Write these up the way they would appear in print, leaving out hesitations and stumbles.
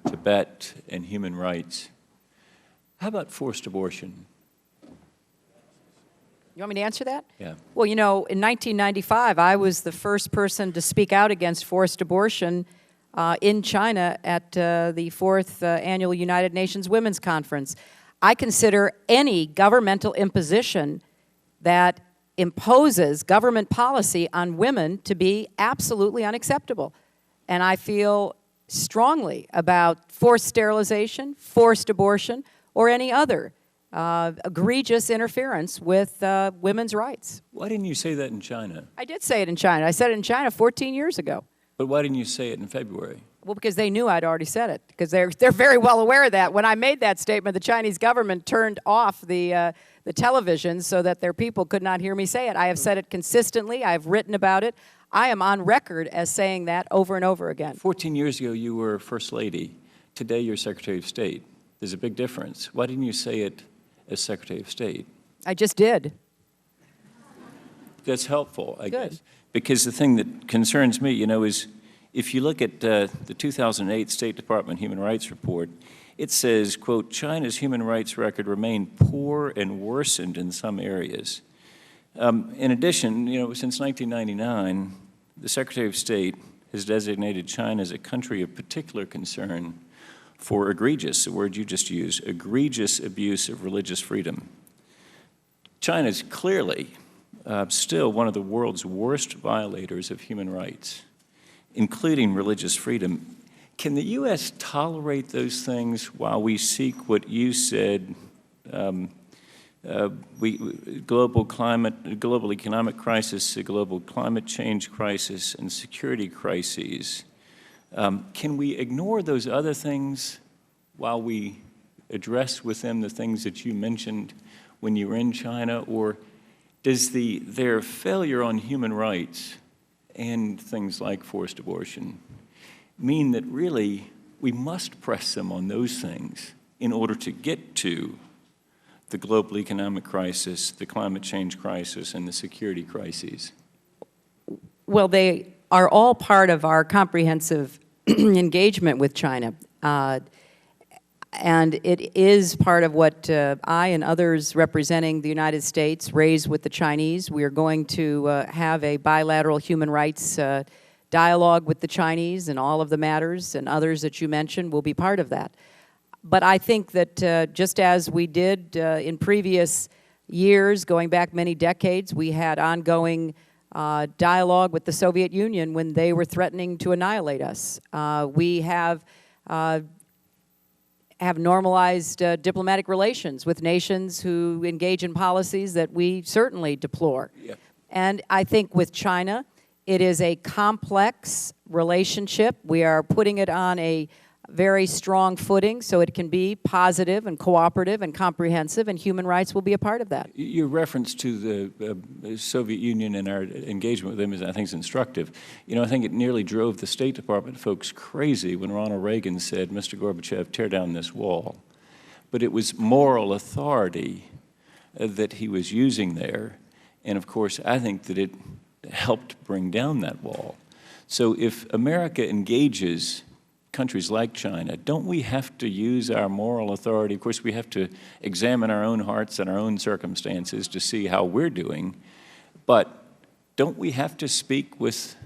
Tibet, and human rights. How about forced abortion? You want me to answer that? Yeah. Well, you know, in 1995, I was the first person to speak out against forced abortion in China at the 4th Annual United Nations Women's Conference. I consider any governmental imposition that imposes government policy on women to be absolutely unacceptable. And I feel strongly about forced sterilization, forced abortion, or any other egregious interference with women's rights. Why didn't you say that in China? I did say it in China. I said it in China 14 years ago. But why didn't you say it in February? Well, because they knew I'd already said it, because they're very well aware of that. When I made that statement, the Chinese government turned off the television so that their people could not hear me say it. I have said it consistently. I have written about it. I am on record as saying that over and over again. 14 years ago, you were First Lady. Today, you're Secretary of State. There's a big difference. Why didn't you say it as Secretary of State? I just did. That's helpful, I guess. Because the thing that concerns me, you know, is if you look at the 2008 State Department Human Rights Report, it says, quote, China's human rights record remained poor and worsened in some areas. In addition, you know, since 1999, the Secretary of State has designated China as a country of particular concern for egregious, the word you just used, egregious abuse of religious freedom. China is clearly still one of the world's worst violators of human rights, including religious freedom. Can the U.S. tolerate those things while we seek what you said, global economic crisis, a global climate change crisis, and security crises? Can we ignore those other things while we address with them the things that you mentioned when you were in China? Or does their failure on human rights and things like forced abortion mean that really we must press them on those things in order to get to the global economic crisis, the climate change crisis, and the security crises? Well, they are all part of our comprehensive engagement with China. And it is part of what I and others representing the United States raised with the Chinese. We are going to have a bilateral human rights dialogue with the Chinese, and all of the matters and others that you mentioned will be part of that. But I think that just as we did in previous years, going back many decades, we had ongoing dialogue with the Soviet Union when they were threatening to annihilate us. We have normalized diplomatic relations with nations who engage in policies that we certainly deplore. Yeah. And I think with China, it is a complex relationship. We are putting it on a very strong footing so it can be positive and cooperative and comprehensive, and human rights will be a part of that. Your reference to the Soviet Union and our engagement with them is, I think, is instructive. You know, I think it nearly drove the State Department folks crazy when Ronald Reagan said, Mr. Gorbachev, tear down this wall. But it was moral authority that he was using there. And of course, I think that it helped bring down that wall. So if America engages countries like China, don't we have to use our moral authority? Of course, we have to examine our own hearts and our own circumstances to see how we're doing. But don't we have to speak with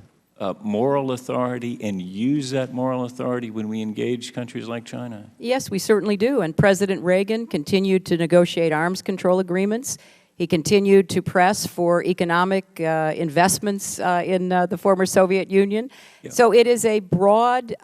moral authority and use that moral authority when we engage countries like China? Yes, we certainly do. And President Reagan continued to negotiate arms control agreements. He continued to press for economic investments in the former Soviet Union. Yeah. So it is a broad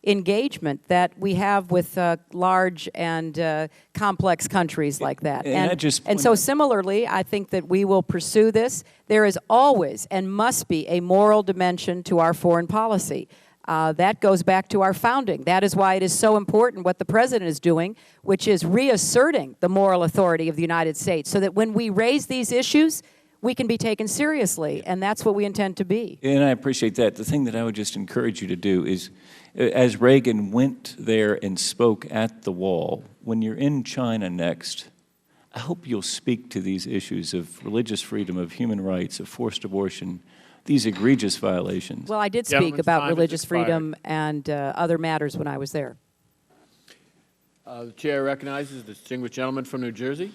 engagement that we have with large and complex countries like that. And so similarly, I think that we will pursue this. There is always and must be a moral dimension to our foreign policy. That goes back to our founding. That is why it is so important what the President is doing, which is reasserting the moral authority of the United States, so that when we raise these issues, we can be taken seriously, and that's what we intend to be. And I appreciate that. The thing that I would just encourage you to do is, as Reagan went there and spoke at the wall, when you're in China next, I hope you'll speak to these issues of religious freedom, of human rights, of forced abortion, these egregious violations. Well, I did speak Gentleman's about time has religious expired. freedom and other matters when I was there. The chair recognizes the distinguished gentleman from New Jersey.